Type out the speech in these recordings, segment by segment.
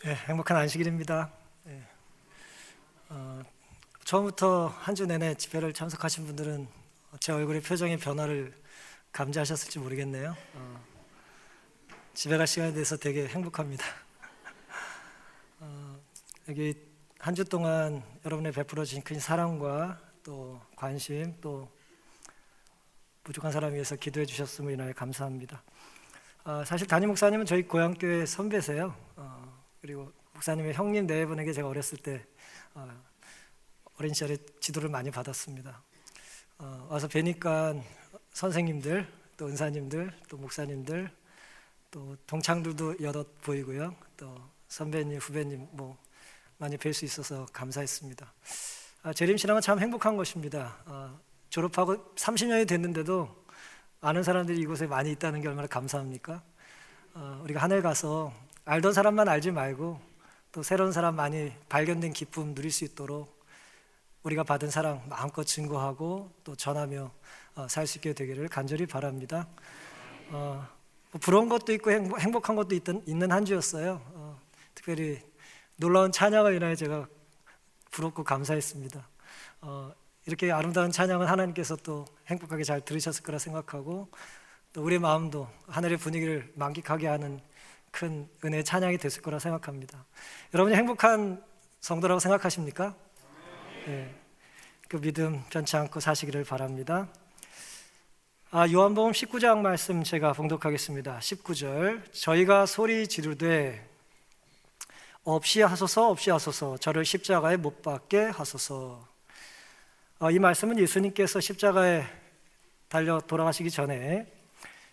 행복한 안식일입니다. 처음부터 한 주 내내 집회를 참석하신 분들은 제 얼굴의 표정의 변화를 감지하셨을지 모르겠네요. 집에 갈 시간에 대해서 되게 행복합니다. 여기 한 주 동안 여러분의 베풀어 주신 큰 사랑과 또 관심, 또 부족한 사람 위해서 기도해 주셨음을 인하여 감사합니다. 사실 담임 목사님은 저희 고향교회 선배세요. 그리고 목사님의 형님 네 분에게 제가 어렸을 때 어린 시절에 지도를 많이 받았습니다. 와서 뵈니까 선생님들, 또 은사님들, 또 목사님들, 또 동창들도 여럿 보이고요. 또 선배님, 후배님 많이 뵐 수 있어서 감사했습니다. 재림신앙은 참 행복한 것입니다. 졸업하고 30년이 됐는데도 아는 사람들이 이곳에 많이 있다는 게 얼마나 감사합니까? 우리가 하늘 가서 알던 사람만 알지 말고 또 새로운 사람 많이 발견된 기쁨 누릴 수 있도록 우리가 받은 사랑 마음껏 증거하고 또 전하며 살 수 있게 되기를 간절히 바랍니다. 부러운 것도 있고 행복한 것도 있는 한 주였어요. 특별히 놀라운 찬양을 인하여 제가 부럽고 감사했습니다. 이렇게 아름다운 찬양은 하나님께서 또 행복하게 잘 들으셨을 거라 생각하고 또 우리의 마음도 하늘의 분위기를 만끽하게 하는 큰 은혜의 찬양이 됐을 거라 생각합니다. 여러분이 행복한 성도라고 생각하십니까? 네, 그 믿음 변치 않고 사시기를 바랍니다. 요한복음 19장 말씀 제가 봉독하겠습니다. 19절 저희가 소리 지르되 없이 하소서 없이 하소서 저를 십자가에 못 박게 하소서. 이 말씀은 예수님께서 십자가에 달려 돌아가시기 전에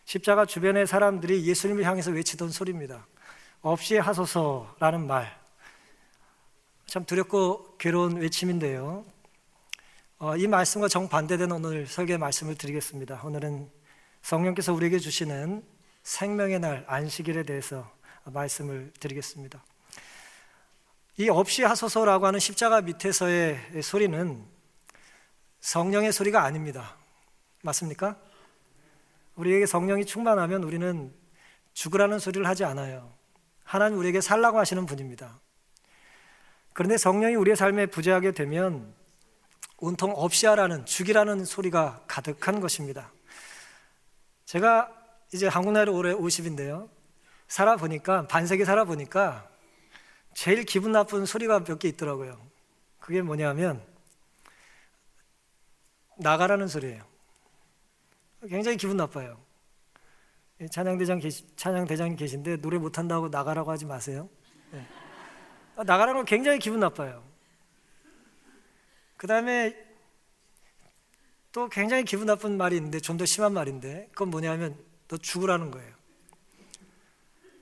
십자가 주변의 사람들이 예수님을 향해서 외치던 소리입니다. 없이 하소서라는 말, 참 두렵고 괴로운 외침인데요. 이 말씀과 정반대된 오늘 설교의 말씀을 드리겠습니다. 오늘은 성령께서 우리에게 주시는 생명의 날 안식일에 대해서 말씀을 드리겠습니다. 이 없이 하소서라고 하는 십자가 밑에서의 소리는 성령의 소리가 아닙니다. 맞습니까? 우리에게 성령이 충만하면 우리는 죽으라는 소리를 하지 않아요. 하나님 우리에게 살라고 하시는 분입니다. 그런데 성령이 우리의 삶에 부재하게 되면 온통 없이 하라는, 죽이라는 소리가 가득한 것입니다. 제가 이제 한국 나이로 올해 50인데요 살아보니까, 반세기 살아보니까 제일 기분 나쁜 소리가 몇 개 있더라고요. 그게 뭐냐면 나가라는 소리예요. 굉장히 기분 나빠요. 찬양대장님 계신데 노래 못한다고 나가라고 하지 마세요. 나가라는 건 굉장히 기분 나빠요. 그 다음에 또 굉장히 기분 나쁜 말이 있는데, 좀 더 심한 말인데, 그건 뭐냐면 너 죽으라는 거예요.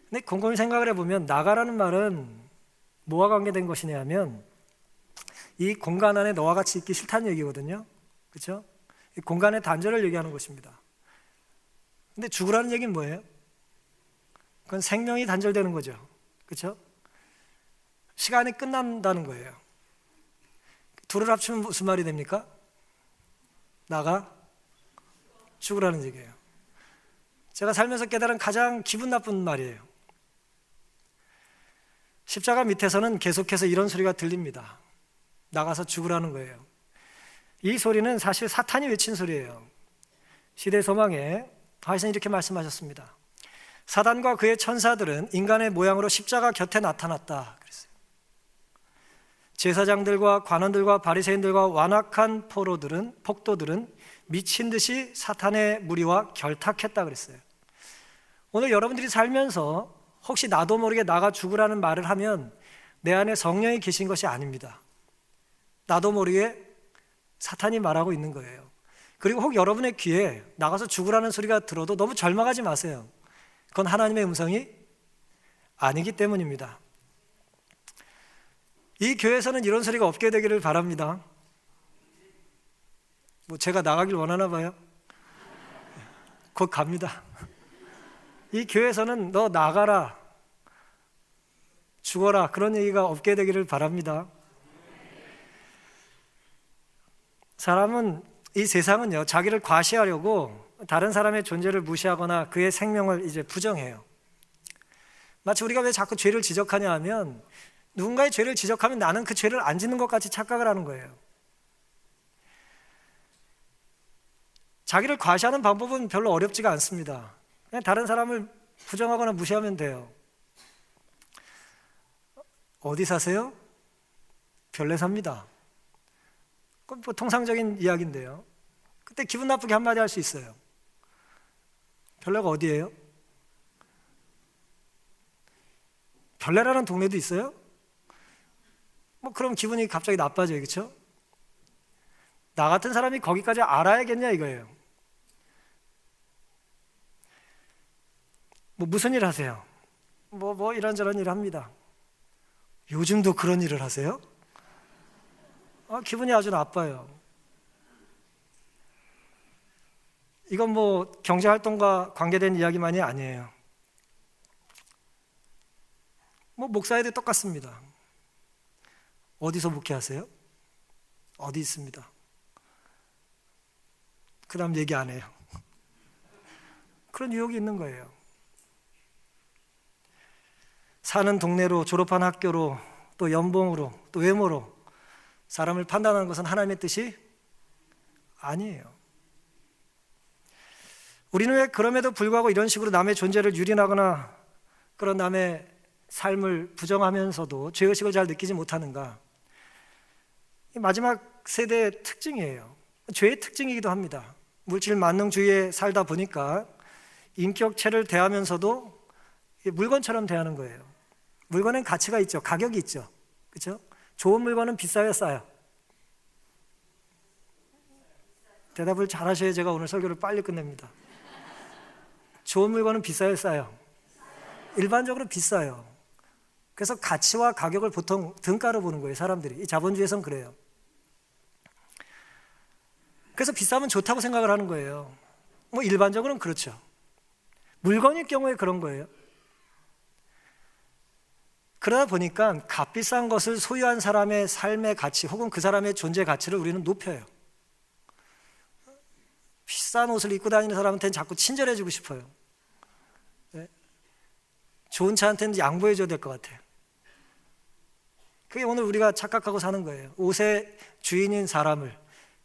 근데 곰곰이 생각을 해보면 나가라는 말은 뭐와 관계된 것이냐 하면 이 공간 안에 너와 같이 있기 싫다는 얘기거든요. 그렇죠? 이 공간의 단절을 얘기하는 것입니다. 근데 죽으라는 얘기는 뭐예요? 그건 생명이 단절되는 거죠. 그렇죠? 시간이 끝난다는 거예요. 둘을 합치면 무슨 말이 됩니까? 나가 죽으라는 얘기예요. 제가 살면서 깨달은 가장 기분 나쁜 말이에요. 십자가 밑에서는 계속해서 이런 소리가 들립니다. 나가서 죽으라는 거예요. 이 소리는 사실 사탄이 외친 소리예요. 시대 소망에 하나님은 이렇게 말씀하셨습니다. 사단과 그의 천사들은 인간의 모양으로 십자가 곁에 나타났다 그랬어요. 제사장들과 관원들과 바리새인들과 완악한 폭도들은 미친 듯이 사탄의 무리와 결탁했다 그랬어요. 오늘 여러분들이 살면서 혹시 나도 모르게 나가 죽으라는 말을 하면 내 안에 성령이 계신 것이 아닙니다. 나도 모르게 사탄이 말하고 있는 거예요. 그리고 혹 여러분의 귀에 나가서 죽으라는 소리가 들어도 너무 절망하지 마세요. 그건 하나님의 음성이 아니기 때문입니다. 이 교회에서는 이런 소리가 없게 되기를 바랍니다. 제가 나가길 원하나 봐요. 곧 갑니다. 이 교회에서는 너 나가라, 죽어라 그런 얘기가 없게 되기를 바랍니다. 사람은, 이 세상은요, 자기를 과시하려고 다른 사람의 존재를 무시하거나 그의 생명을 이제 부정해요. 마치 우리가 왜 자꾸 죄를 지적하냐 하면 누군가의 죄를 지적하면 나는 그 죄를 안 짓는 것 같이 착각을 하는 거예요. 자기를 과시하는 방법은 별로 어렵지가 않습니다. 그냥 다른 사람을 부정하거나 무시하면 돼요. 어디 사세요? 별내 삽니다. 그건 뭐 통상적인 이야기인데요. 그때 기분 나쁘게 한마디 할 수 있어요. 별내가 어디예요? 별내라는 동네도 있어요? 뭐 그럼 기분이 갑자기 나빠져요, 그렇죠? 나 같은 사람이 거기까지 알아야겠냐 이거예요. 뭐 무슨 일 하세요? 뭐 이런저런 일 합니다. 요즘도 그런 일을 하세요? 기분이 아주 나빠요. 이건 뭐 경제활동과 관계된 이야기만이 아니에요. 뭐 목사에도 똑같습니다. 어디서 목회하세요? 어디 있습니다. 그 다음 얘기 안 해요. 그런 유혹이 있는 거예요. 사는 동네로, 졸업한 학교로, 또 연봉으로, 또 외모로 사람을 판단하는 것은 하나님의 뜻이 아니에요. 우리는 왜 그럼에도 불구하고 이런 식으로 남의 존재를 유린하거나 그런 남의 삶을 부정하면서도 죄의식을 잘 느끼지 못하는가? 이 마지막 세대의 특징이에요. 죄의 특징이기도 합니다. 물질 만능주의에 살다 보니까 인격체를 대하면서도 물건처럼 대하는 거예요. 물건엔 가치가 있죠. 가격이 있죠. 그렇죠? 좋은 물건은 비싸요, 싸요? 대답을 잘 하셔야 제가 오늘 설교를 빨리 끝냅니다. 좋은 물건은 비싸요, 싸요? 일반적으로 비싸요. 그래서 가치와 가격을 보통 등가로 보는 거예요, 사람들이. 이 자본주의에선 그래요. 그래서 비싸면 좋다고 생각을 하는 거예요. 뭐 일반적으로는 그렇죠. 물건일 경우에 그런 거예요. 그러다 보니까 값비싼 것을 소유한 사람의 삶의 가치 혹은 그 사람의 존재 가치를 우리는 높여요. 비싼 옷을 입고 다니는 사람한테는 자꾸 친절해지고 싶어요. 네? 좋은 차한테는 양보해줘야 될 것 같아요. 그게 오늘 우리가 착각하고 사는 거예요. 옷의 주인인 사람을,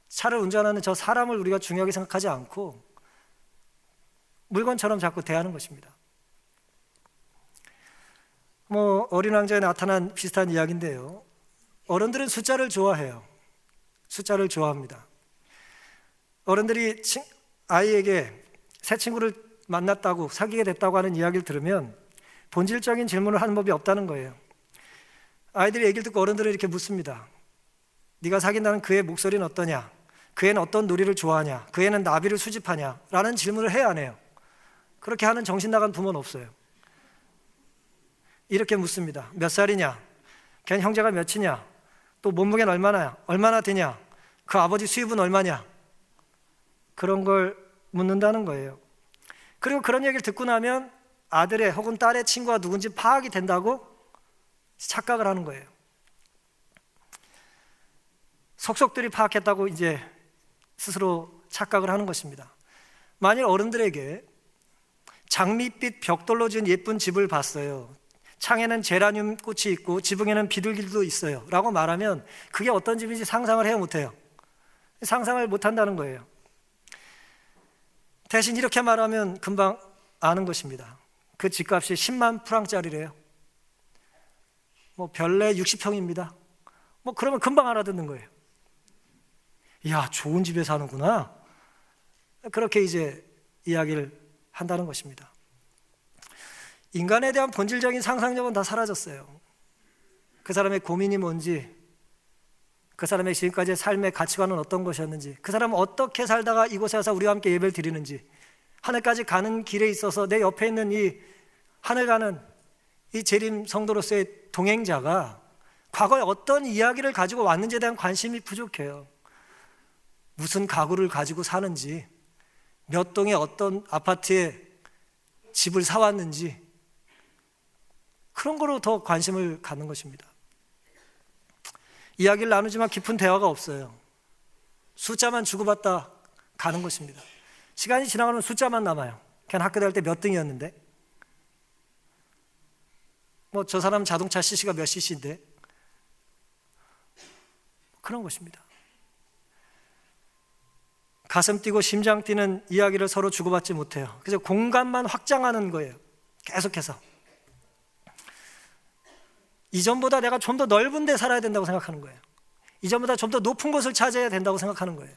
차를 운전하는 저 사람을 우리가 중요하게 생각하지 않고 물건처럼 자꾸 대하는 것입니다. 뭐 어린 왕자에 나타난 비슷한 이야기인데요. 어른들은 숫자를 좋아해요. 숫자를 좋아합니다. 어른들이 아이에게 새 친구를 만났다고 사귀게 됐다고 하는 이야기를 들으면 본질적인 질문을 하는 법이 없다는 거예요. 아이들이 얘기를 듣고 어른들은 이렇게 묻습니다. 네가 사귄다는 그의 목소리는 어떠냐? 그 애는 어떤 놀이를 좋아하냐? 그 애는 나비를 수집하냐? 라는 질문을 해야 안 해요. 그렇게 하는 정신 나간 부모는 없어요. 이렇게 묻습니다. 몇 살이냐? 걔는 형제가 몇이냐? 또 몸무게는 얼마나 되냐? 그 아버지 수입은 얼마냐? 그런 걸 묻는다는 거예요. 그리고 그런 얘기를 듣고 나면 아들의 혹은 딸의 친구가 누군지 파악이 된다고 착각을 하는 거예요. 속속들이 파악했다고 이제 스스로 착각을 하는 것입니다. 만일 어른들에게 장밋빛 벽돌로 지은 예쁜 집을 봤어요. 창에는 제라늄 꽃이 있고 지붕에는 비둘기도 있어요 라고 말하면 그게 어떤 집인지 상상을 해요, 못해요? 상상을 못한다는 거예요. 대신 이렇게 말하면 금방 아는 것입니다. 그 집값이 10만 프랑짜리래요. 뭐 별내 60평입니다. 뭐 그러면 금방 알아듣는 거예요. 이야, 좋은 집에 사는구나. 그렇게 이제 이야기를 한다는 것입니다. 인간에 대한 본질적인 상상력은 다 사라졌어요. 그 사람의 고민이 뭔지, 그 사람의 지금까지의 삶의 가치관은 어떤 것이었는지, 그 사람은 어떻게 살다가 이곳에 와서 우리와 함께 예배를 드리는지, 하늘까지 가는 길에 있어서 내 옆에 있는 이 하늘 가는 이 재림 성도로서의 동행자가 과거에 어떤 이야기를 가지고 왔는지에 대한 관심이 부족해요. 무슨 가구를 가지고 사는지, 몇 동의 어떤 아파트에 집을 사왔는지, 그런 거로 더 관심을 갖는 것입니다. 이야기를 나누지만 깊은 대화가 없어요. 숫자만 주고받다 가는 것입니다. 시간이 지나가면 숫자만 남아요. 그냥 학교 다닐 때 몇 등이었는데. 뭐 저 사람 자동차 cc가 몇 cc인데, 그런 것입니다. 가슴 뛰고 심장 뛰는 이야기를 서로 주고받지 못해요. 그래서 공간만 확장하는 거예요. 계속해서 이전보다 내가 좀 더 넓은 데 살아야 된다고 생각하는 거예요. 이전보다 좀 더 높은 곳을 차지해야 된다고 생각하는 거예요.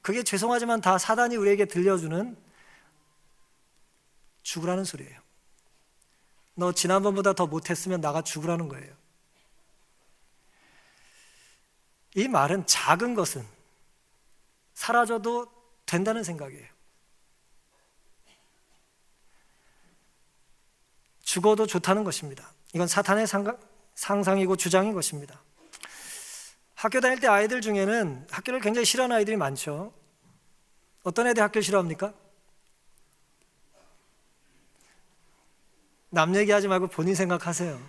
그게 죄송하지만 다 사단이 우리에게 들려주는 죽으라는 소리예요. 너 지난번보다 더 못했으면 나가 죽으라는 거예요. 이 말은 작은 것은 사라져도 된다는 생각이에요. 죽어도 좋다는 것입니다. 이건 사탄의 상상이고 주장인 것입니다. 학교 다닐 때 아이들 중에는 학교를 굉장히 싫어하는 아이들이 많죠. 어떤 애들이 학교를 싫어합니까? 남 얘기하지 말고 본인 생각하세요.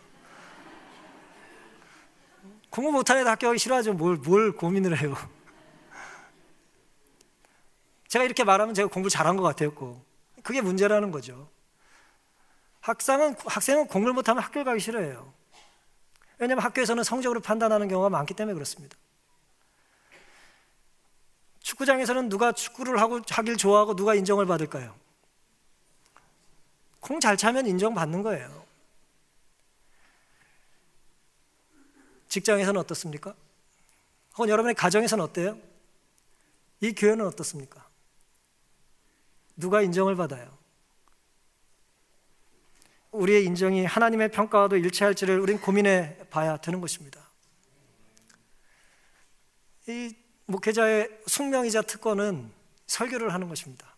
공부 못하는 애들 학교 가기 싫어하죠. 뭘 고민을 해요. 제가 이렇게 말하면 제가 공부를 잘한 것 같아요. 그게 문제라는 거죠. 학생은 공부를 못하면 학교를 가기 싫어해요. 왜냐하면 학교에서는 성적으로 판단하는 경우가 많기 때문에 그렇습니다. 축구장에서는 누가 축구를 하길 좋아하고 누가 인정을 받을까요? 공 잘 차면 인정받는 거예요. 직장에서는 어떻습니까? 혹은 여러분의 가정에서는 어때요? 이 교회는 어떻습니까? 누가 인정을 받아요? 우리의 인정이 하나님의 평가와도 일치할지를 우린 고민해 봐야 되는 것입니다. 이 목회자의 숙명이자 특권은 설교를 하는 것입니다.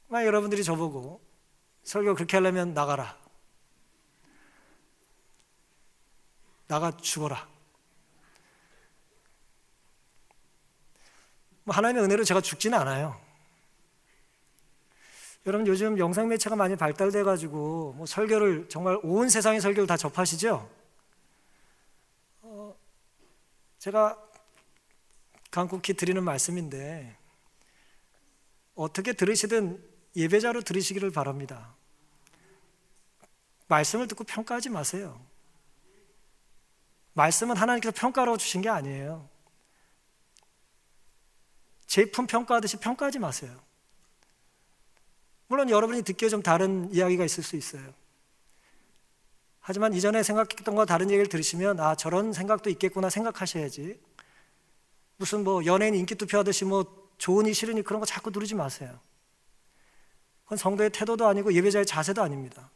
만약 여러분들이 저보고 설교 그렇게 하려면 나가라, 나가 죽어라, 하나님의 은혜로 제가 죽지는 않아요. 여러분 요즘 영상 매체가 많이 발달돼 가지고 설교를 정말 온 세상의 설교를 다 접하시죠? 제가 간곡히 드리는 말씀인데 어떻게 들으시든 예배자로 들으시기를 바랍니다. 말씀을 듣고 평가하지 마세요. 말씀은 하나님께서 평가로 주신 게 아니에요. 제품 평가하듯이 평가하지 마세요. 물론 여러분이 듣기에 좀 다른 이야기가 있을 수 있어요. 하지만 이전에 생각했던 것과 다른 얘기를 들으시면 저런 생각도 있겠구나 생각하셔야지, 무슨 연예인 인기 투표하듯이 좋으니 싫으니 그런 거 자꾸 누르지 마세요. 그건 성도의 태도도 아니고 예배자의 자세도 아닙니다.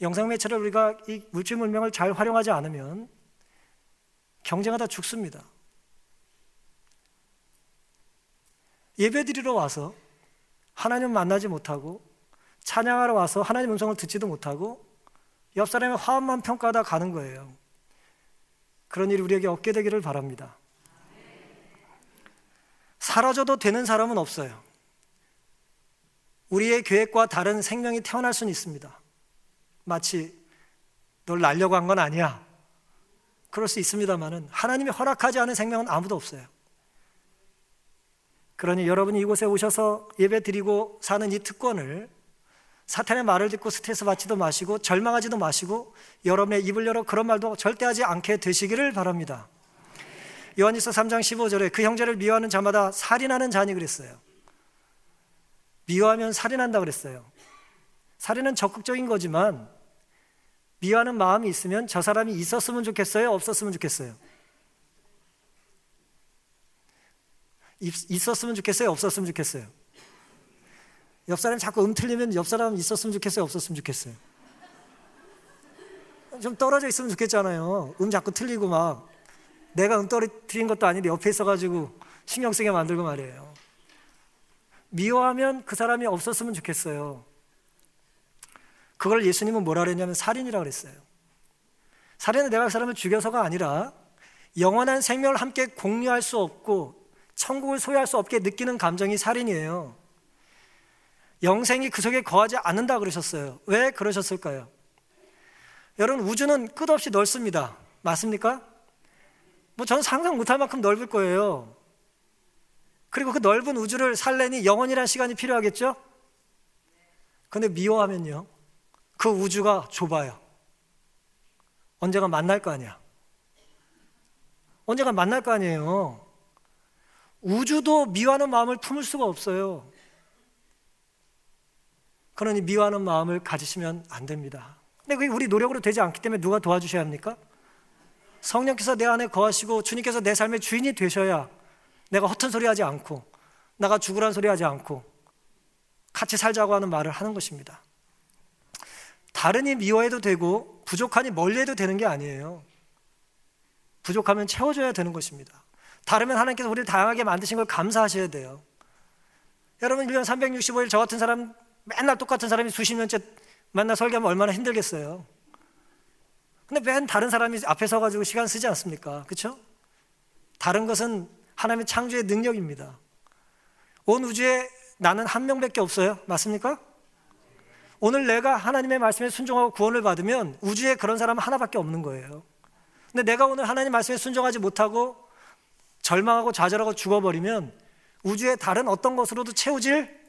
영상 매체를 우리가 이 물질물명을 잘 활용하지 않으면 경쟁하다 죽습니다. 예배드리러 와서 하나님 만나지 못하고 찬양하러 와서 하나님 음성을 듣지도 못하고 옆 사람의 화음만 평가하다 가는 거예요. 그런 일이 우리에게 없게 되기를 바랍니다. 사라져도 되는 사람은 없어요. 우리의 계획과 다른 생명이 태어날 수는 있습니다. 마치 널 날려고 한 건 아니야, 그럴 수 있습니다만은 하나님이 허락하지 않은 생명은 아무도 없어요. 그러니 여러분이 이곳에 오셔서 예배 드리고 사는 이 특권을 사탄의 말을 듣고 스트레스 받지도 마시고 절망하지도 마시고 여러분의 입을 열어 그런 말도 절대 하지 않게 되시기를 바랍니다. 요한일서 3장 15절에 그 형제를 미워하는 자마다 살인하는 자니 그랬어요. 미워하면 살인한다 그랬어요. 살인은 적극적인 거지만 미워하는 마음이 있으면 저 사람이 있었으면 좋겠어요? 없었으면 좋겠어요? 있었으면 좋겠어요? 없었으면 좋겠어요? 옆 사람이 자꾸 틀리면 옆 사람 있었으면 좋겠어요? 없었으면 좋겠어요? 좀 떨어져 있으면 좋겠잖아요. 자꾸 틀리고 내가 떨어뜨린 것도 아닌데 옆에 있어가지고 신경 쓰게 만들고 말이에요. 미워하면 그 사람이 없었으면 좋겠어요. 그걸 예수님은 뭐라 그랬냐면 살인이라고 그랬어요. 살인은 내가 그 사람을 죽여서가 아니라 영원한 생명을 함께 공유할 수 없고 천국을 소유할 수 없게 느끼는 감정이 살인이에요. 영생이 그 속에 거하지 않는다 그러셨어요. 왜 그러셨을까요? 여러분, 우주는 끝없이 넓습니다. 맞습니까? 저는 상상 못할 만큼 넓을 거예요. 그리고 그 넓은 우주를 살려니 영원이라는 시간이 필요하겠죠? 근데 미워하면요, 그 우주가 좁아요. 언젠가 만날 거 아니야. 언젠가 만날 거 아니에요. 우주도 미워하는 마음을 품을 수가 없어요. 그러니 미워하는 마음을 가지시면 안 됩니다. 근데 그게 우리 노력으로 되지 않기 때문에 누가 도와주셔야 합니까? 성령께서 내 안에 거하시고 주님께서 내 삶의 주인이 되셔야 내가 허튼 소리 하지 않고 나가 죽으란 소리 하지 않고 같이 살자고 하는 말을 하는 것입니다. 다른이 미워해도 되고 부족하니 멀리해도 되는 게 아니에요. 부족하면 채워줘야 되는 것입니다. 다르면 하나님께서 우리를 다양하게 만드신 걸 감사하셔야 돼요. 여러분 1년 365일 저 같은 사람 맨날 똑같은 사람이 수십 년째 만나 설교하면 얼마나 힘들겠어요. 근데 맨 다른 사람이 앞에 서가지고 시간 쓰지 않습니까? 그렇죠? 다른 것은 하나님의 창조의 능력입니다. 온 우주에 나는 한 명밖에 없어요. 맞습니까? 오늘 내가 하나님의 말씀에 순종하고 구원을 받으면 우주에 그런 사람은 하나밖에 없는 거예요. 근데 내가 오늘 하나님 말씀에 순종하지 못하고 절망하고 좌절하고 죽어버리면 우주의 다른 어떤 것으로도 채우질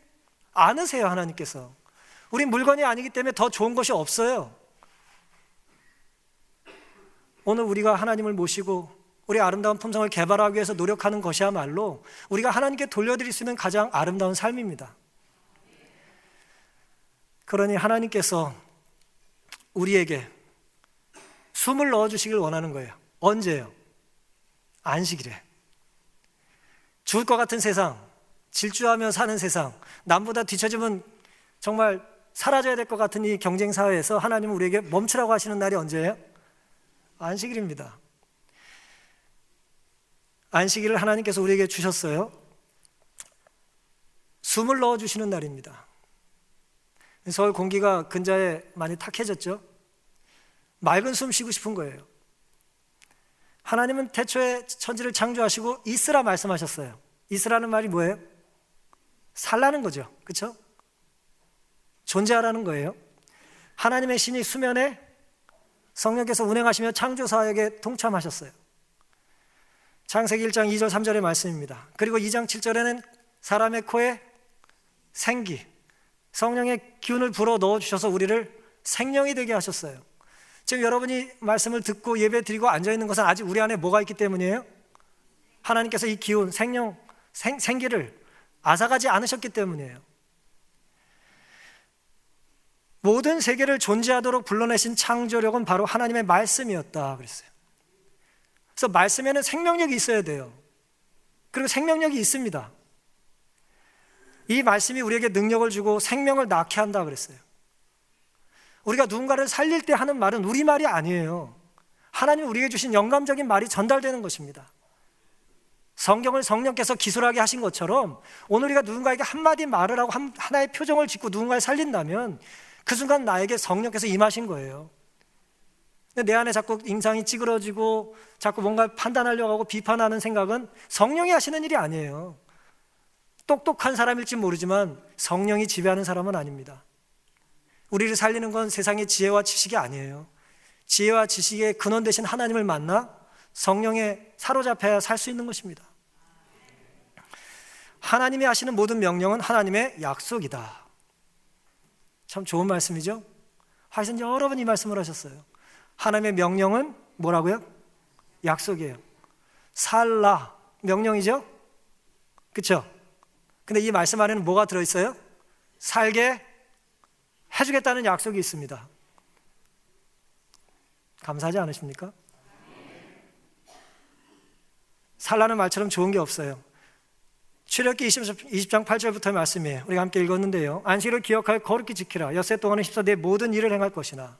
않으세요. 하나님께서. 우린 물건이 아니기 때문에 더 좋은 것이 없어요. 오늘 우리가 하나님을 모시고 우리 아름다운 품성을 개발하기 위해서 노력하는 것이야말로 우리가 하나님께 돌려드릴 수 있는 가장 아름다운 삶입니다. 그러니 하나님께서 우리에게 숨을 넣어주시길 원하는 거예요. 언제요? 안식일에. 죽을 것 같은 세상, 질주하며 사는 세상, 남보다 뒤처지면 정말 사라져야 될 것 같은 이 경쟁 사회에서 하나님은 우리에게 멈추라고 하시는 날이 언제예요? 안식일입니다. 안식일을 하나님께서 우리에게 주셨어요. 숨을 넣어주시는 날입니다. 서울 공기가 근자에 많이 탁해졌죠? 맑은 숨 쉬고 싶은 거예요. 하나님은 태초에 천지를 창조하시고 있으라 말씀하셨어요. 있으라는 말이 뭐예요? 살라는 거죠. 그렇죠? 존재하라는 거예요. 하나님의 신이 수면에 성령께서 운행하시며 창조 사역에 동참하셨어요. 창세기 1장 2절 3절의 말씀입니다. 그리고 2장 7절에는 사람의 코에 생기, 성령의 기운을 불어 넣어주셔서 우리를 생명이 되게 하셨어요. 지금 여러분이 말씀을 듣고 예배 드리고 앉아있는 것은 아직 우리 안에 뭐가 있기 때문이에요? 하나님께서 이 기운, 생명, 생기를 앗아가지 않으셨기 때문이에요. 모든 세계를 존재하도록 불러내신 창조력은 바로 하나님의 말씀이었다 그랬어요. 그래서 말씀에는 생명력이 있어야 돼요. 그리고 생명력이 있습니다. 이 말씀이 우리에게 능력을 주고 생명을 낳게 한다 그랬어요. 우리가 누군가를 살릴 때 하는 말은 우리 말이 아니에요. 하나님이 우리에게 주신 영감적인 말이 전달되는 것입니다. 성경을 성령께서 기술하게 하신 것처럼 오늘 우리가 누군가에게 한마디 말을 하고 하나의 표정을 짓고 누군가를 살린다면 그 순간 나에게 성령께서 임하신 거예요. 근데 내 안에 자꾸 인상이 찌그러지고 자꾸 뭔가 판단하려고 하고 비판하는 생각은 성령이 하시는 일이 아니에요. 똑똑한 사람일지 모르지만 성령이 지배하는 사람은 아닙니다. 우리를 살리는 건 세상의 지혜와 지식이 아니에요. 지혜와 지식의 근원 되신 하나님을 만나 성령에 사로잡혀야 살 수 있는 것입니다. 하나님이 하시는 모든 명령은 하나님의 약속이다. 참 좋은 말씀이죠? 하여튼 여러 번 이 말씀을 하셨어요. 하나님의 명령은 뭐라고요? 약속이에요. 살라, 명령이죠? 그렇죠? 근데 이 말씀 안에는 뭐가 들어있어요? 살게 해주겠다는 약속이 있습니다. 감사하지 않으십니까? 살라는 말처럼 좋은 게 없어요. 출애굽기 20장 8절부터의 말씀이에요. 우리가 함께 읽었는데요. 안식일을 기억하여 거룩히 지키라. 엿새 동안은 힘써 내 모든 일을 행할 것이나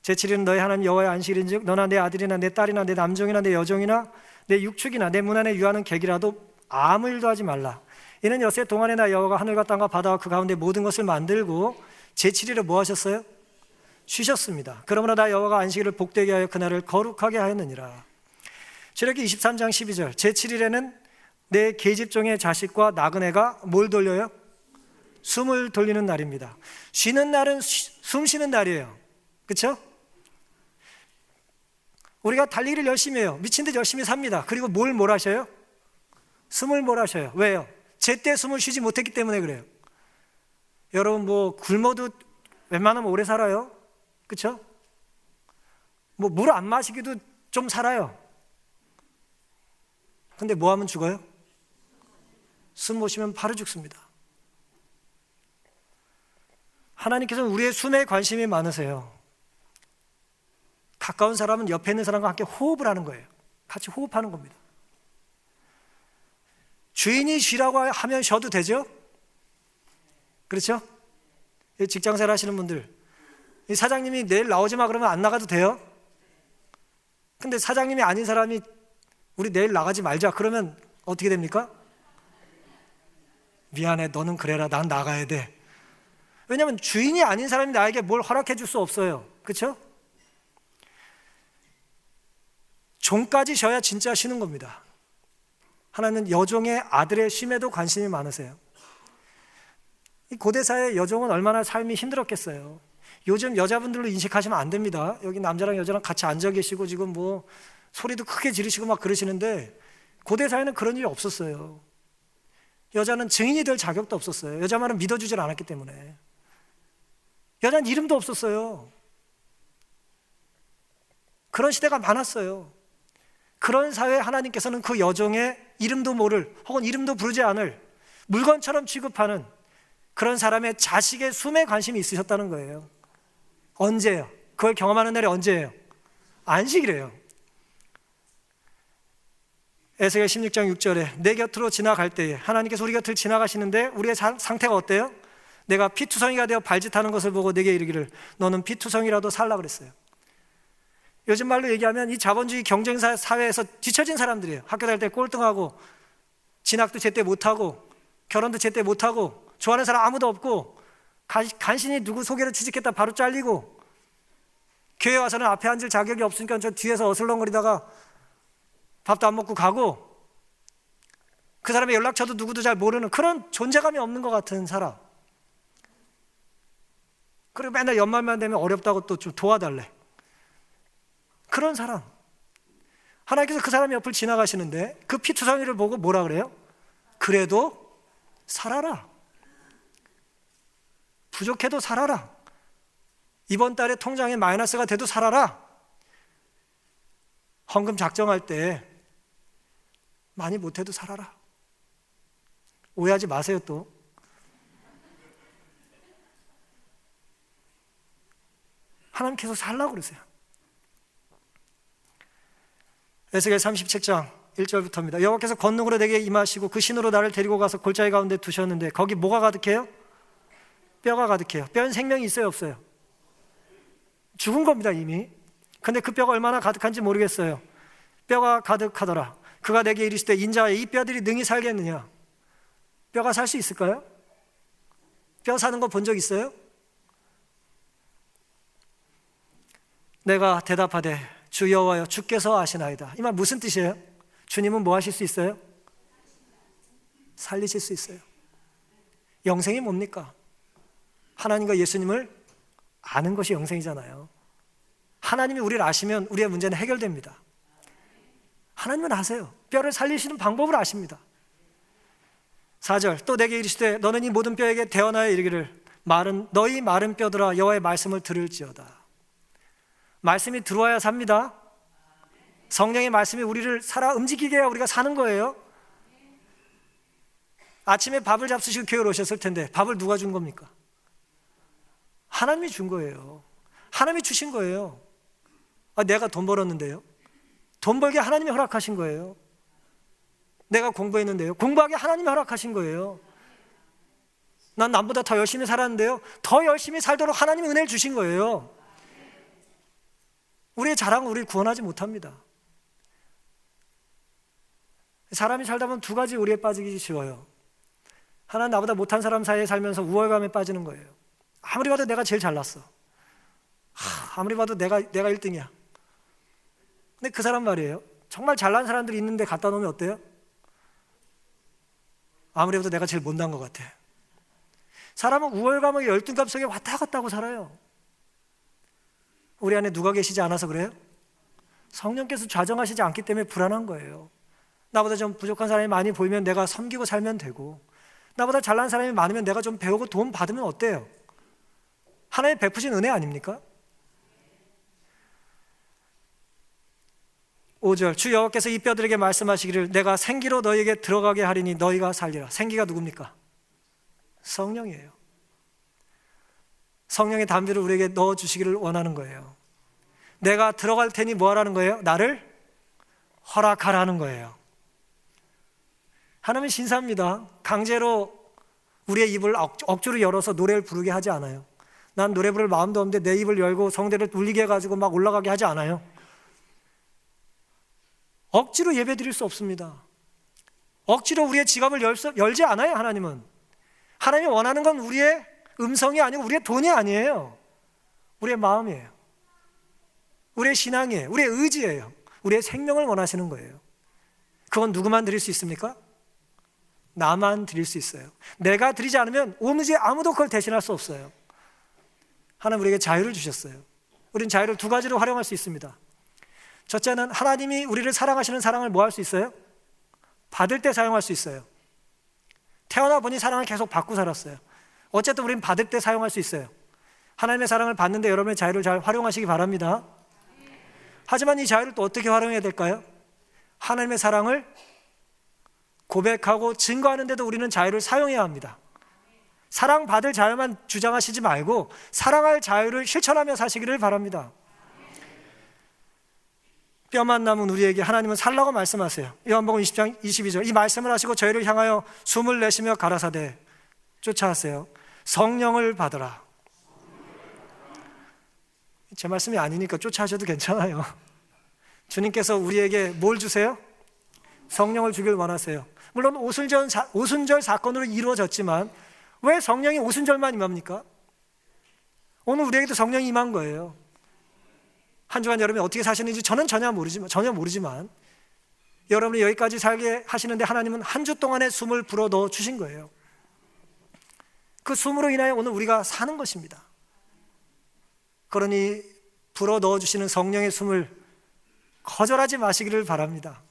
제7일은 너희 하나님 여호와의 안식일인즉 너나 내 아들이나 내 딸이나 내 남종이나 내 여종이나 내 육축이나 내 문 안에 유하는 객이라도 아무 일도 하지 말라. 이는 엿새 동안에 나 여호와가 하늘과 땅과 바다와 그 가운데 모든 것을 만들고 제7일에 뭐 하셨어요? 쉬셨습니다. 그러므로 나 여호와가 안식일을 복되게 하여 그날을 거룩하게 하였느니라. 출애굽기 23장 12절 제7일에는 내 계집종의 자식과 나그네가 뭘 돌려요? 숨을 돌리는 날입니다. 쉬는 날은 숨 쉬는 날이에요. 그렇죠? 우리가 달리기를 열심히 해요. 미친 듯 열심히 삽니다. 그리고 뭘 몰아셔요? 숨을 몰아셔요. 왜요? 제때 숨을 쉬지 못했기 때문에 그래요. 여러분 뭐 굶어도 웬만하면 오래 살아요? 그렇죠? 뭐 물 안 마시기도 좀 살아요. 근데 뭐 하면 죽어요? 숨 못 쉬면 바로 죽습니다. 하나님께서는 우리의 숨에 관심이 많으세요. 가까운 사람은 옆에 있는 사람과 함께 호흡을 하는 거예요. 같이 호흡하는 겁니다. 주인이 쉬라고 하면 쉬어도 되죠? 그렇죠? 직장생활 하시는 분들, 사장님이 내일 나오지 마 그러면 안 나가도 돼요? 근데 사장님이 아닌 사람이 우리 내일 나가지 말자 그러면 어떻게 됩니까? 미안해, 너는 그래라, 난 나가야 돼. 왜냐하면 주인이 아닌 사람이 나에게 뭘 허락해 줄 수 없어요. 그렇죠? 종까지 쉬어야 진짜 쉬는 겁니다. 하나님은 여종의 아들의 쉼에도 관심이 많으세요. 이 고대사의 여종은 얼마나 삶이 힘들었겠어요. 요즘 여자분들로 인식하시면 안 됩니다. 여기 남자랑 여자랑 같이 앉아 계시고 지금 뭐 소리도 크게 지르시고 막 그러시는데, 고대사에는 그런 일이 없었어요. 여자는 증인이 될 자격도 없었어요. 여자 말은 믿어주질 않았기 때문에. 여자는 이름도 없었어요. 그런 시대가 많았어요. 그런 사회에 하나님께서는 그 여종의 이름도 모를, 혹은 이름도 부르지 않을 물건처럼 취급하는 그런 사람의 자식의 숨에 관심이 있으셨다는 거예요. 언제예요? 그걸 경험하는 날이 언제예요? 안식이래요. 에스겔 16장 6절에 내 곁으로 지나갈 때에, 하나님께서 우리 곁을 지나가시는데 우리의 상태가 어때요? 내가 피투성이가 되어 발짓하는 것을 보고 내게 이르기를 너는 피투성이라도 살라 그랬어요. 요즘 말로 얘기하면 이 자본주의 경쟁사 사회에서 뒤처진 사람들이에요. 학교 다닐 때 꼴등하고, 진학도 제때 못하고, 결혼도 제때 못하고, 좋아하는 사람 아무도 없고, 간신히 누구 소개를 취직했다 바로 잘리고, 교회 와서는 앞에 앉을 자격이 없으니까 저 뒤에서 어슬렁거리다가 밥도 안 먹고 가고, 그 사람의 연락처도 누구도 잘 모르는 그런 존재감이 없는 것 같은 사람. 그리고 맨날 연말만 되면 어렵다고 또 좀 도와달래. 그런 사람. 하나님께서 그 사람 옆을 지나가시는데 그 피투성이를 보고 뭐라 그래요? 그래도 살아라. 부족해도 살아라. 이번 달에 통장에 마이너스가 돼도 살아라. 헌금 작정할 때 많이 못해도 살아라. 오해하지 마세요. 또 하나님께서 살라고 그러세요. 에스겔 37장 1절부터입니다. 여호와께서 권능으로 내게 임하시고 그 신으로 나를 데리고 가서 골짜기 가운데 두셨는데 거기 뭐가 가득해요? 뼈가 가득해요. 뼈는 생명이 있어요, 없어요? 죽은 겁니다, 이미. 근데 그 뼈가 얼마나 가득한지 모르겠어요. 뼈가 가득하더라. 그가 내게 이르시되 인자야, 이 뼈들이 능히 살겠느냐? 뼈가 살 수 있을까요? 뼈 사는 거 본 적 있어요? 내가 대답하되 주 여호와여, 주께서 아시나이다. 이 말 무슨 뜻이에요? 주님은 뭐 하실 수 있어요? 살리실 수 있어요. 영생이 뭡니까? 하나님과 예수님을 아는 것이 영생이잖아요. 하나님이 우리를 아시면 우리의 문제는 해결됩니다. 하나님은 아세요. 뼈를 살리시는 방법을 아십니다. 4절 또 내게 이르시되 너는 이 모든 뼈에게 대언하여 이르기를 너희 마른 뼈들아 여호와의 말씀을 들을지어다. 말씀이 들어와야 삽니다. 성령의 말씀이 우리를 살아 움직이게 해야 우리가 사는 거예요. 아침에 밥을 잡수시고 교회로 오셨을 텐데 밥을 누가 준 겁니까? 하나님이 준 거예요. 하나님이 주신 거예요. 내가 돈 벌었는데요? 돈 벌게 하나님이 허락하신 거예요. 내가 공부했는데요? 공부하게 하나님이 허락하신 거예요. 난 남보다 더 열심히 살았는데요? 더 열심히 살도록 하나님이 은혜를 주신 거예요. 우리의 자랑은 우리를 구원하지 못합니다. 사람이 살다 보면 두 가지 우리에 빠지기 쉬워요. 하나는 나보다 못한 사람 사이에 살면서 우월감에 빠지는 거예요. 아무리 봐도 내가 제일 잘났어. 아무리 봐도 내가 1등이야. 근데 그 사람 말이에요. 정말 잘난 사람들이 있는데 갖다 놓으면 어때요? 아무리 봐도 내가 제일 못난 것 같아. 사람은 우월감의 열등감 속에 왔다 갔다 하고 살아요. 우리 안에 누가 계시지 않아서 그래요? 성령께서 좌정하시지 않기 때문에 불안한 거예요. 나보다 좀 부족한 사람이 많이 보이면 내가 섬기고 살면 되고, 나보다 잘난 사람이 많으면 내가 좀 배우고 도움 받으면 어때요? 하나님 베푸신 은혜 아닙니까? 5절 주 여호와께서 이 뼈들에게 말씀하시기를 내가 생기로 너희에게 들어가게 하리니 너희가 살리라. 생기가 누굽니까? 성령이에요. 성령의 담비를 우리에게 넣어주시기를 원하는 거예요. 내가 들어갈 테니 뭐 하라는 거예요? 나를 허락하라는 거예요. 하나님은 신사입니다. 강제로 우리의 입을 억지로 열어서 노래를 부르게 하지 않아요. 난 노래 부를 마음도 없는데 내 입을 열고 성대를 울리게 해가지고 막 올라가게 하지 않아요. 억지로 예배 드릴 수 없습니다. 억지로 우리의 지갑을 열지 않아요. 하나님은. 하나님이 원하는 건 우리의 음성이 아니고 우리의 돈이 아니에요. 우리의 마음이에요. 우리의 신앙이에요. 우리의 의지예요. 우리의 생명을 원하시는 거예요. 그건 누구만 드릴 수 있습니까? 나만 드릴 수 있어요. 내가 드리지 않으면 오무지 아무도 그걸 대신할 수 없어요. 하나님 우리에게 자유를 주셨어요. 우리는 자유를 두 가지로 활용할 수 있습니다. 첫째는 하나님이 우리를 사랑하시는 사랑을 뭐 할 수 있어요? 받을 때 사용할 수 있어요. 태어나 보니 사랑을 계속 받고 살았어요. 어쨌든 우리는 받을 때 사용할 수 있어요. 하나님의 사랑을 받는데 여러분의 자유를 잘 활용하시기 바랍니다. 하지만 이 자유를 또 어떻게 활용해야 될까요? 하나님의 사랑을 고백하고 증거하는 데도 우리는 자유를 사용해야 합니다. 사랑받을 자유만 주장하시지 말고 사랑할 자유를 실천하며 사시기를 바랍니다. 뼈만 남은 우리에게 하나님은 살라고 말씀하세요. 요한복음 20장 22절 이 말씀을 하시고 저희를 향하여 숨을 내쉬며 가라사대 쫓아하세요. 성령을 받으라. 제 말씀이 아니니까 쫓아하셔도 괜찮아요. 주님께서 우리에게 뭘 주세요? 성령을 주길 원하세요. 물론 오순절 사건으로 이루어졌지만 왜 성령이 오순절만 임합니까? 오늘 우리에게도 성령이 임한 거예요. 한 주간 여러분이 어떻게 사시는지 저는 전혀 모르지만 여러분이 여기까지 살게 하시는데 하나님은 한 주 동안의 숨을 불어 넣어 주신 거예요. 그 숨으로 인하여 오늘 우리가 사는 것입니다. 그러니 불어 넣어 주시는 성령의 숨을 거절하지 마시기를 바랍니다.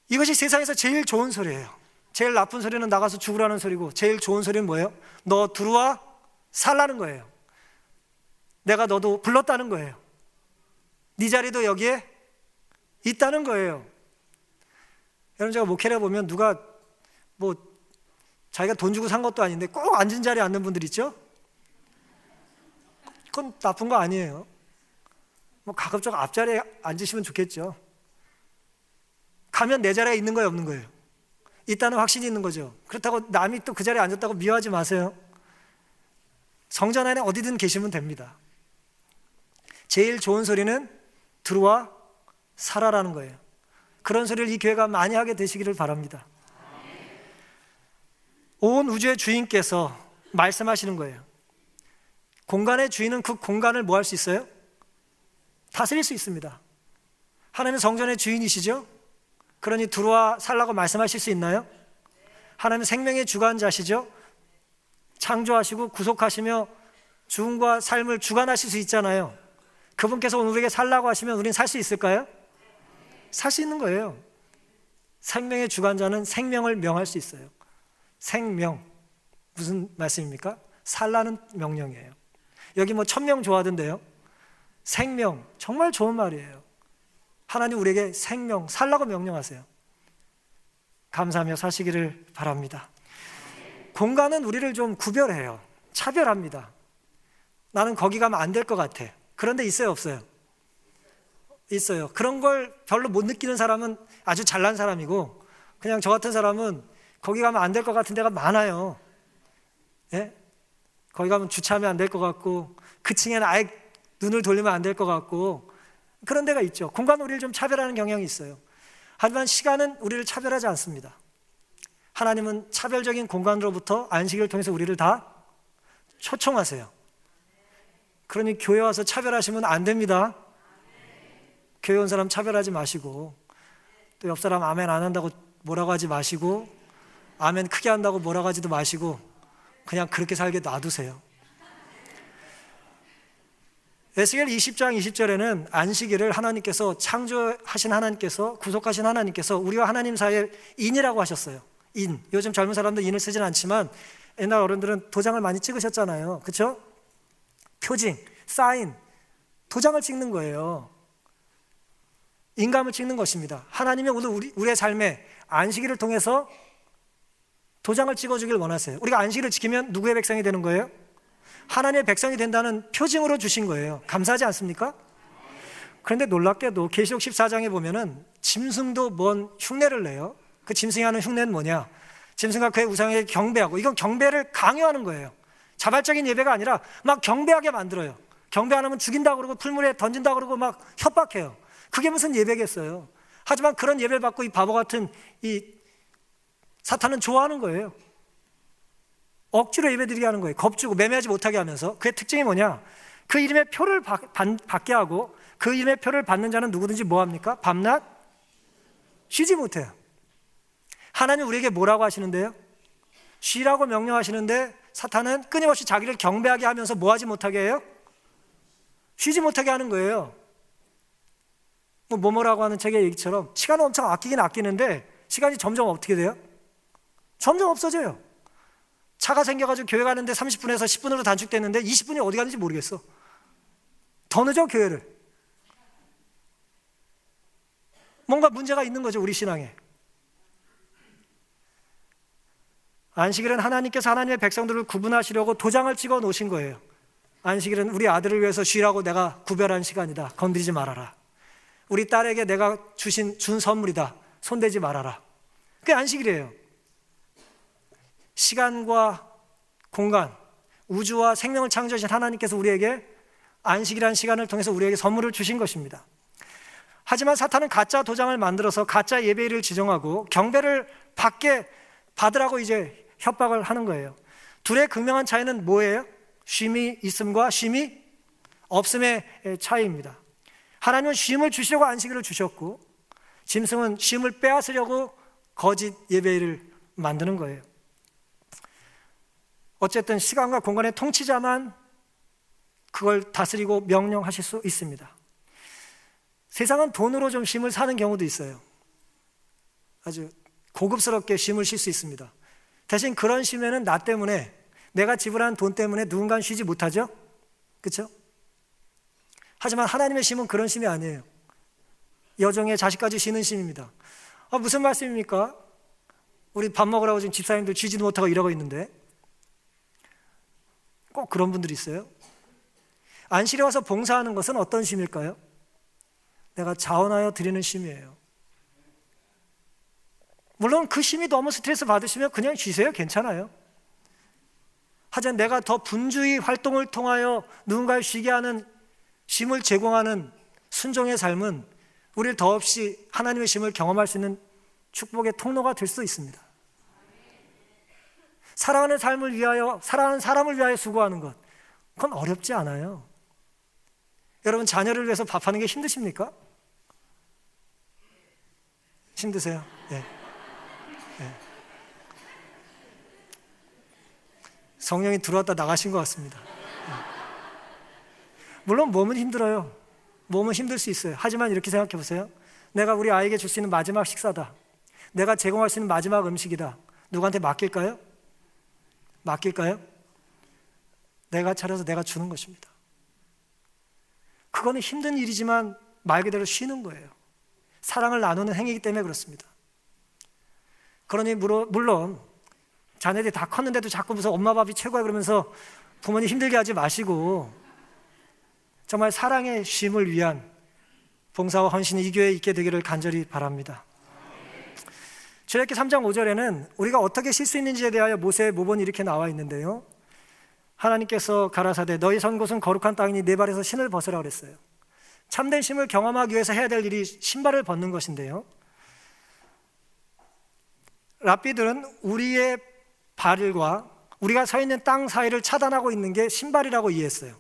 이것이 세상에서 제일 좋은 소리예요. 제일 나쁜 소리는 나가서 죽으라는 소리고 제일 좋은 소리는 뭐예요? 너 들어와 살라는 거예요. 내가 너도 불렀다는 거예요. 네 자리도 여기에 있다는 거예요. 여러분 제가 목회를 보면 누가 뭐 자기가 돈 주고 산 것도 아닌데 꼭 앉은 자리에 앉는 분들 있죠? 그건 나쁜 거 아니에요. 뭐 가급적 앞자리에 앉으시면 좋겠죠. 가면 내 자리에 있는 거예요, 없는 거예요? 있다는 확신이 있는 거죠. 그렇다고 남이 또 그 자리에 앉았다고 미워하지 마세요. 성전 안에 어디든 계시면 됩니다. 제일 좋은 소리는 들어와 살아라는 거예요. 그런 소리를 이 교회가 많이 하게 되시기를 바랍니다. 온 우주의 주인께서 말씀하시는 거예요. 공간의 주인은 그 공간을 뭐 할 수 있어요? 다스릴 수 있습니다. 하나님은 성전의 주인이시죠? 그러니 들어와 살라고 말씀하실 수 있나요? 하나님은 생명의 주관자시죠? 창조하시고 구속하시며 죽음과 삶을 주관하실 수 있잖아요. 그분께서 오늘 우리에게 살라고 하시면 우리는 살 수 있을까요? 살 수 있는 거예요. 생명의 주관자는 생명을 명할 수 있어요. 생명, 무슨 말씀입니까? 살라는 명령이에요. 여기 뭐 천명 좋아하던데요. 생명, 정말 좋은 말이에요. 하나님 우리에게 생명, 살라고 명령하세요. 감사하며 사시기를 바랍니다. 공간은 우리를 좀 구별해요. 차별합니다. 나는 거기 가면 안 될 것 같아. 그런데 있어요, 없어요? 있어요. 그런 걸 별로 못 느끼는 사람은 아주 잘난 사람이고 그냥 저 같은 사람은 거기 가면 안 될 것 같은 데가 많아요. 예? 거기 가면 주차하면 안 될 것 같고 그 층에는 아예 눈을 돌리면 안 될 것 같고 그런 데가 있죠. 공간은 우리를 좀 차별하는 경향이 있어요. 하지만 시간은 우리를 차별하지 않습니다. 하나님은 차별적인 공간으로부터 안식을 통해서 우리를 다 초청하세요. 그러니 교회 와서 차별하시면 안 됩니다. 교회 온 사람 차별하지 마시고 또 옆 사람 아멘 안 한다고 뭐라고 하지 마시고 아멘 크게 한다고 뭐라고 하지도 마시고 그냥 그렇게 살게 놔두세요. 에스겔 20장 20절에는 안식일을 하나님께서 창조하신 하나님께서 구속하신 하나님께서 우리와 하나님 사이에 인이라고 하셨어요. 인. 요즘 젊은 사람들 인을 쓰진 않지만 옛날 어른들은 도장을 많이 찍으셨잖아요. 그렇죠? 표징, 사인, 도장을 찍는 거예요. 인감을 찍는 것입니다. 하나님이 오늘 우리의 삶에 안식일을 통해서 도장을 찍어주길 원하세요. 우리가 안식일을 지키면 누구의 백성이 되는 거예요? 하나님의 백성이 된다는 표징으로 주신 거예요. 감사하지 않습니까? 그런데 놀랍게도 계시록 14장에 보면은 짐승도 뭔 흉내를 내요. 그 짐승이 하는 흉내는 뭐냐? 짐승과 그의 우상에게 경배하고, 이건 경배를 강요하는 거예요. 자발적인 예배가 아니라 막 경배하게 만들어요. 경배 안 하면 죽인다고 그러고 풀물에 던진다고 그러고 막 협박해요. 그게 무슨 예배겠어요? 하지만 그런 예배를 받고 이 바보 같은 이 사탄은 좋아하는 거예요. 억지로 예배드리게 하는 거예요. 겁주고 매매하지 못하게 하면서. 그의 특징이 뭐냐? 그 이름의 표를 받게 하고, 그 이름의 표를 받는 자는 누구든지 뭐합니까? 밤낮 쉬지 못해요. 하나님 우리에게 뭐라고 하시는데요? 쉬라고 명령하시는데 사탄은 끊임없이 자기를 경배하게 하면서 뭐하지 못하게 해요? 쉬지 못하게 하는 거예요. 뭐뭐라고 하는 책의 얘기처럼 시간을 엄청 아끼긴 아끼는데 시간이 점점 어떻게 돼요? 점점 없어져요. 차가 생겨가지고 교회 가는데 30분에서 10분으로 단축됐는데 20분이 어디 가는지 모르겠어. 더 늦어 교회를. 뭔가 문제가 있는 거죠, 우리 신앙에. 안식일은 하나님께서 하나님의 백성들을 구분하시려고 도장을 찍어 놓으신 거예요. 안식일은 우리 아들을 위해서 쉬라고 내가 구별한 시간이다. 건드리지 말아라. 우리 딸에게 내가 준 선물이다. 손대지 말아라. 그게 안식일이에요. 시간과 공간, 우주와 생명을 창조하신 하나님께서 우리에게 안식이라는 시간을 통해서 우리에게 선물을 주신 것입니다. 하지만 사탄은 가짜 도장을 만들어서 가짜 예배일을 지정하고 경배를 받으라고 이제 협박을 하는 거예요. 둘의 극명한 차이는 뭐예요? 쉼이 있음과 쉼이 없음의 차이입니다. 하나님은 쉼을 주시려고 안식일을 주셨고, 짐승은 쉼을 빼앗으려고 거짓 예배일을 만드는 거예요. 어쨌든 시간과 공간의 통치자만 그걸 다스리고 명령하실 수 있습니다. 세상은 돈으로 좀 쉼을 사는 경우도 있어요. 아주 고급스럽게 쉼을 쉴 수 있습니다. 대신 그런 쉼에는 나 때문에, 내가 지불한 돈 때문에 누군가는 쉬지 못하죠? 그렇죠? 하지만 하나님의 쉼은 그런 쉼이 아니에요. 여종의 자식까지 쉬는 쉼입니다. 무슨 말씀입니까? 우리 밥 먹으라고 지금 집사님들 쉬지도 못하고 이러고 있는데 꼭 그런 분들이 있어요. 안식일에 와서 봉사하는 것은 어떤 쉼일까요? 내가 자원하여 드리는 쉼이에요. 물론 그 쉼이 너무 스트레스 받으시면 그냥 쉬세요. 괜찮아요. 하지만 내가 더 분주히 활동을 통하여 누군가를 쉬게 하는 쉼을 제공하는 순종의 삶은 우리를 더없이 하나님의 쉼을 경험할 수 있는 축복의 통로가 될 수 있습니다. 사랑하는 삶을 위하여, 사랑하는 사람을 위하여 수고하는 것, 그건 어렵지 않아요. 여러분, 자녀를 위해서 밥하는 게 힘드십니까? 힘드세요? 네. 네. 성령이 들어왔다 나가신 것 같습니다. 네. 물론 몸은 힘들어요. 몸은 힘들 수 있어요. 하지만 이렇게 생각해 보세요. 내가 우리 아이에게 줄 수 있는 마지막 식사다. 내가 제공할 수 있는 마지막 음식이다. 누구한테 맡길까요? 맡길까요? 내가 차려서 내가 주는 것입니다. 그거는 힘든 일이지만 말 그대로 쉬는 거예요. 사랑을 나누는 행위이기 때문에 그렇습니다. 그러니 물론 자녀들이 다 컸는데도 자꾸 무슨 엄마 밥이 최고야 그러면서 부모님 힘들게 하지 마시고 정말 사랑의 쉼을 위한 봉사와 헌신이 이 교회에 있게 되기를 간절히 바랍니다. 출애굽기 3장 5절에는 우리가 어떻게 쉴 수 있는지에 대하여 모세의 모본이 이렇게 나와 있는데요. 하나님께서 가라사대 너희 선 곳은 거룩한 땅이니 네 발에서 신을 벗으라 그랬어요. 참된 쉼을 경험하기 위해서 해야 될 일이 신발을 벗는 것인데요. 랍비들은 우리의 발과 우리가 서 있는 땅 사이를 차단하고 있는 게 신발이라고 이해했어요.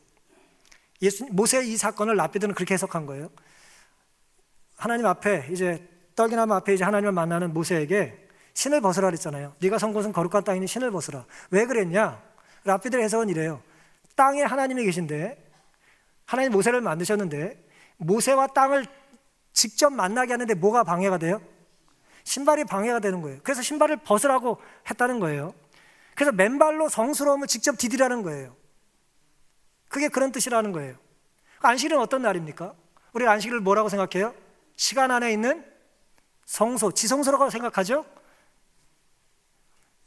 모세의 이 사건을 랍비들은 그렇게 해석한 거예요. 하나님 앞에 이제 떨기나무 앞에 이제 하나님을 만나는 모세에게 신을 벗으라 그랬잖아요. 네가 선 곳은 거룩한 땅이니 신을 벗으라. 왜 그랬냐? 랍비들의 해석은 이래요. 땅에 하나님이 계신데 하나님 모세를 만드셨는데 모세와 땅을 직접 만나게 하는데 뭐가 방해가 돼요? 신발이 방해가 되는 거예요. 그래서 신발을 벗으라고 했다는 거예요. 그래서 맨발로 성스러움을 직접 디디라는 거예요. 그게 그런 뜻이라는 거예요. 안식일은 어떤 날입니까? 우리 안식일을 뭐라고 생각해요? 시간 안에 있는 성소, 지성소라고 생각하죠?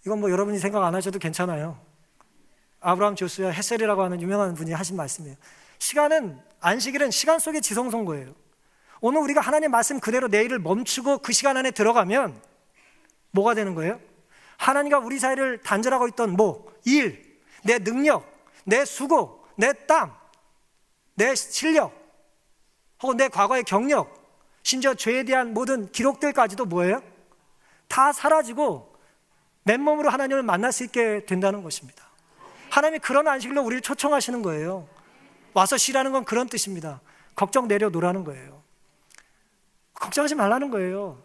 이건 뭐 여러분이 생각 안 하셔도 괜찮아요. 아브라함 조수야 헤셀이라고 하는 유명한 분이 하신 말씀이에요. 시간은, 안식일은 시간 속의 지성소인 거예요. 오늘 우리가 하나님 말씀 그대로 내일을 멈추고 그 시간 안에 들어가면 뭐가 되는 거예요? 하나님과 우리 사이를 단절하고 있던 일, 내 능력, 내 수고, 내 땀, 내 실력, 혹은 내 과거의 경력, 심지어 죄에 대한 모든 기록들까지도 뭐예요? 다 사라지고 맨몸으로 하나님을 만날 수 있게 된다는 것입니다. 하나님이 그런 안식일로 우리를 초청하시는 거예요. 와서 쉬라는 건 그런 뜻입니다. 걱정 내려놓으라는 거예요. 걱정하지 말라는 거예요.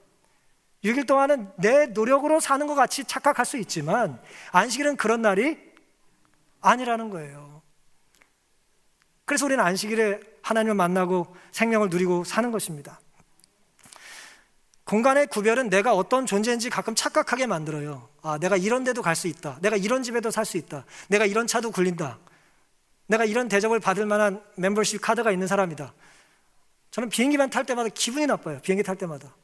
6일 동안은 내 노력으로 사는 것 같이 착각할 수 있지만 안식일은 그런 날이 아니라는 거예요. 그래서 우리는 안식일에 하나님을 만나고 생명을 누리고 사는 것입니다. 공간의 구별은 내가 어떤 존재인지 가끔 착각하게 만들어요. 내가 이런 데도 갈 수 있다. 내가 이런 집에도 살 수 있다. 내가 이런 차도 굴린다. 내가 이런 대접을 받을 만한 멤버십 카드가 있는 사람이다. 저는 비행기만 탈 때마다 기분이 나빠요. 비행기 탈 때마다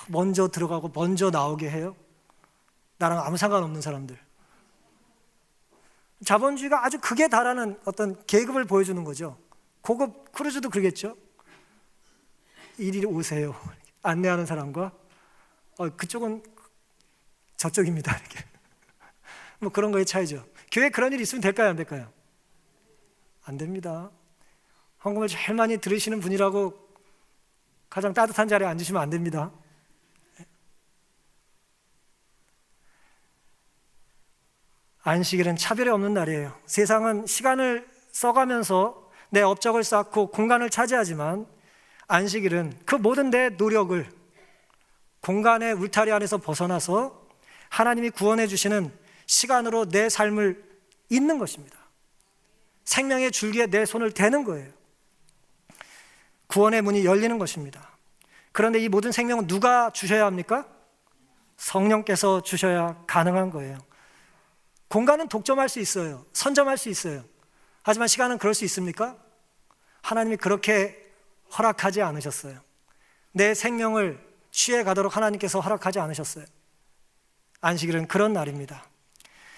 먼저 들어가고 먼저 나오게 해요. 나랑 아무 상관없는 사람들. 자본주의가 아주 극에 달하는 어떤 계급을 보여주는 거죠. 고급 크루즈도 그러겠죠. 이리 오세요. 안내하는 사람과 그쪽은 저쪽입니다. 이렇게. 뭐 그런 거의 차이죠. 교회에 그런 일이 있으면 될까요? 안 될까요? 안 됩니다. 헌금을 제일 많이 들으시는 분이라고 가장 따뜻한 자리에 앉으시면 안 됩니다. 안식일은 차별이 없는 날이에요. 세상은 시간을 써가면서 내 업적을 쌓고 공간을 차지하지만 안식일은 그 모든 내 노력을 공간의 울타리 안에서 벗어나서 하나님이 구원해 주시는 시간으로 내 삶을 잇는 것입니다. 생명의 줄기에 내 손을 대는 거예요. 구원의 문이 열리는 것입니다. 그런데 이 모든 생명은 누가 주셔야 합니까? 성령께서 주셔야 가능한 거예요. 공간은 독점할 수 있어요. 선점할 수 있어요. 하지만 시간은 그럴 수 있습니까? 하나님이 그렇게 허락하지 않으셨어요. 내 생명을 취해 가도록 하나님께서 허락하지 않으셨어요. 안식일은 그런 날입니다.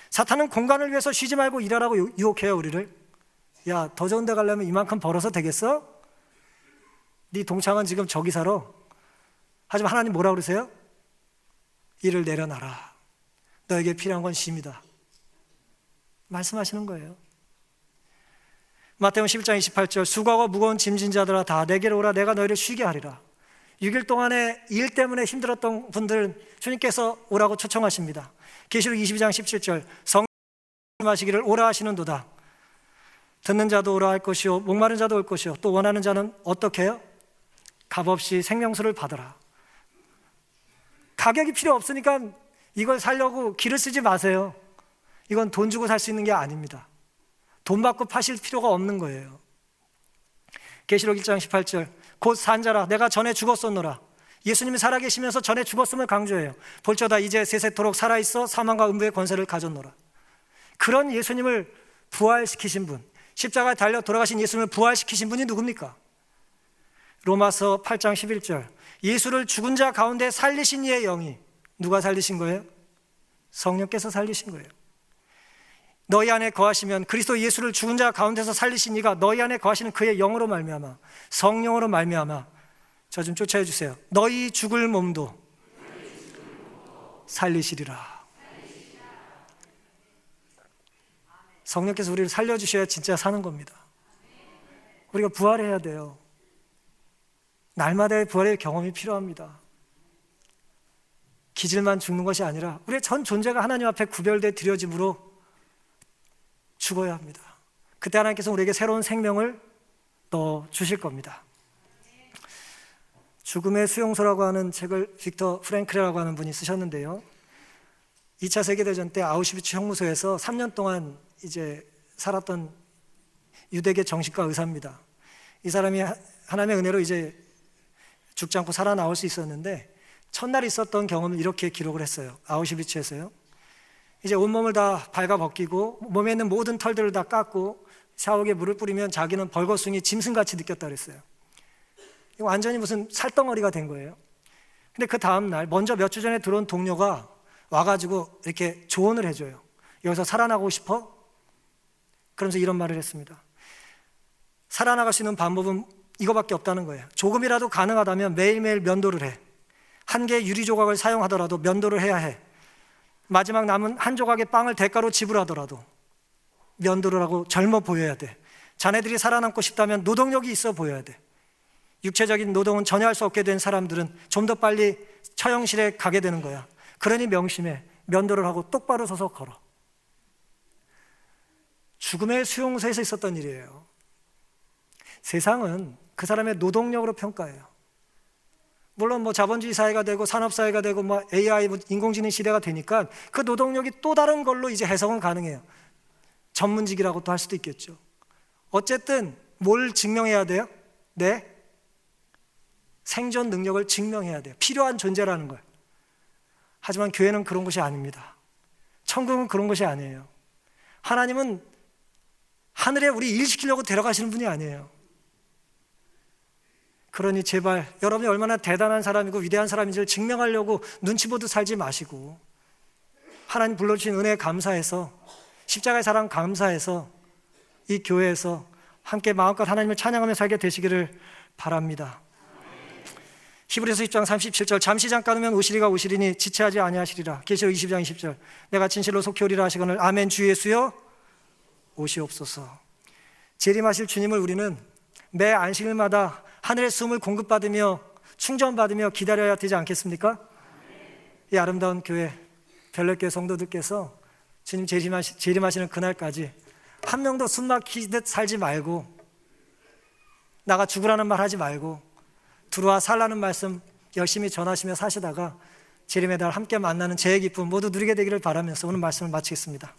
사탄은 공간을 위해서 쉬지 말고 일하라고 유혹해요, 우리를. 야, 더 좋은 데 가려면 이만큼 벌어서 되겠어? 네 동창은 지금 저기 살아. 하지만 하나님 뭐라고 그러세요? 일을 내려놔라. 너에게 필요한 건 쉼이다. 말씀하시는 거예요. 마태복음 11장 28절 수고하고 무거운 짐진 자들아 다 내게로 오라 내가 너희를 쉬게 하리라. 6일 동안에 일 때문에 힘들었던 분들은 주님께서 오라고 초청하십니다. 계시록 22장 17절 성령 마시기를 오라 하시는도다. 듣는 자도 오라 할 것이요 목마른 자도 올 것이요 또 원하는 자는 어떻게 해요? 값없이 생명수를 받으라. 가격이 필요 없으니까 이걸 사려고 기를 쓰지 마세요. 이건 돈 주고 살 수 있는 게 아닙니다. 돈 받고 파실 필요가 없는 거예요. 계시록 1장 18절 곧 산자라 내가 전에 죽었었노라. 예수님이 살아계시면서 전에 죽었음을 강조해요. 볼지어다 이제 세세토록 살아있어 사망과 음부의 권세를 가졌노라. 그런 예수님을 부활시키신 분, 십자가에 달려 돌아가신 예수님을 부활시키신 분이 누굽니까? 로마서 8장 11절 예수를 죽은 자 가운데 살리신 이의 영이 누가 살리신 거예요? 성령께서 살리신 거예요. 너희 안에 거하시면 그리스도 예수를 죽은 자 가운데서 살리신 이가 너희 안에 거하시는 그의 영으로 말미암아 성령으로 말미암아 저 좀 쫓아해 주세요. 너희 죽을 몸도 살리시리라. 성령께서 우리를 살려주셔야 진짜 사는 겁니다. 우리가 부활해야 돼요. 날마다의 부활의 경험이 필요합니다. 기질만 죽는 것이 아니라 우리의 전 존재가 하나님 앞에 구별돼 드려짐으로 죽어야 합니다. 그때 하나님께서 우리에게 새로운 생명을 넣어 주실 겁니다. 죽음의 수용소라고 하는 책을 빅터 프랭클이라고 하는 분이 쓰셨는데요. 2차 세계대전 때 아우슈비츠 형무소에서 3년 동안 이제 살았던 유대계 정신과 의사입니다. 이 사람이 하나님의 은혜로 이제 죽지 않고 살아나올 수 있었는데 첫날 있었던 경험을 이렇게 기록을 했어요. 아우슈비츠에서요. 이제 온몸을 다 발가벗기고 몸에 있는 모든 털들을 다 깎고 샤워기에 물을 뿌리면 자기는 벌거숭이 짐승같이 느꼈다 그랬어요. 완전히 무슨 살덩어리가 된 거예요. 근데 그 다음날 먼저 몇 주 전에 들어온 동료가 와가지고 이렇게 조언을 해줘요. 여기서 살아나고 싶어? 그러면서 이런 말을 했습니다. 살아나갈 수 있는 방법은 이거밖에 없다는 거예요. 조금이라도 가능하다면 매일매일 면도를 해. 한 개의 유리 조각을 사용하더라도 면도를 해야 해. 마지막 남은 한 조각의 빵을 대가로 지불하더라도 면도를 하고 젊어 보여야 돼. 자네들이 살아남고 싶다면 노동력이 있어 보여야 돼. 육체적인 노동은 전혀 할 수 없게 된 사람들은 좀 더 빨리 처형실에 가게 되는 거야. 그러니 명심해. 면도를 하고 똑바로 서서 걸어. 죽음의 수용소에서 있었던 일이에요. 세상은 그 사람의 노동력으로 평가해요. 물론 자본주의 사회가 되고 산업사회가 되고 AI, 인공지능 시대가 되니까 그 노동력이 또 다른 걸로 이제 해석은 가능해요. 전문직이라고도 할 수도 있겠죠. 어쨌든 뭘 증명해야 돼요? 내 생존 능력을 증명해야 돼요. 필요한 존재라는 걸. 하지만 교회는 그런 곳이 아닙니다. 천국은 그런 곳이 아니에요. 하나님은 하늘에 우리 일시키려고 데려가시는 분이 아니에요. 그러니 제발 여러분이 얼마나 대단한 사람이고 위대한 사람인지를 증명하려고 눈치 보듯 살지 마시고 하나님 불러주신 은혜에 감사해서 십자가의 사랑 감사해서 이 교회에서 함께 마음껏 하나님을 찬양하며 살게 되시기를 바랍니다. 히브리서 10장 37절 잠시 잠깐이면 오시리가 오시리니 지체하지 아니하시리라. 계시록 20장 20절 내가 진실로 속히 오리라 하시거늘 아멘. 주 예수여 오시옵소서. 재림하실 주님을 우리는 매 안식일마다 하늘의 숨을 공급받으며 충전받으며 기다려야 되지 않겠습니까? 이 아름다운 교회 별내교회 성도들께서 주님 재림하시는 그날까지 한 명도 숨 막히듯 살지 말고 나가 죽으라는 말 하지 말고 들어와 살라는 말씀 열심히 전하시며 사시다가 재림의 날 함께 만나는 재의 기쁨 모두 누리게 되기를 바라면서 오늘 말씀을 마치겠습니다.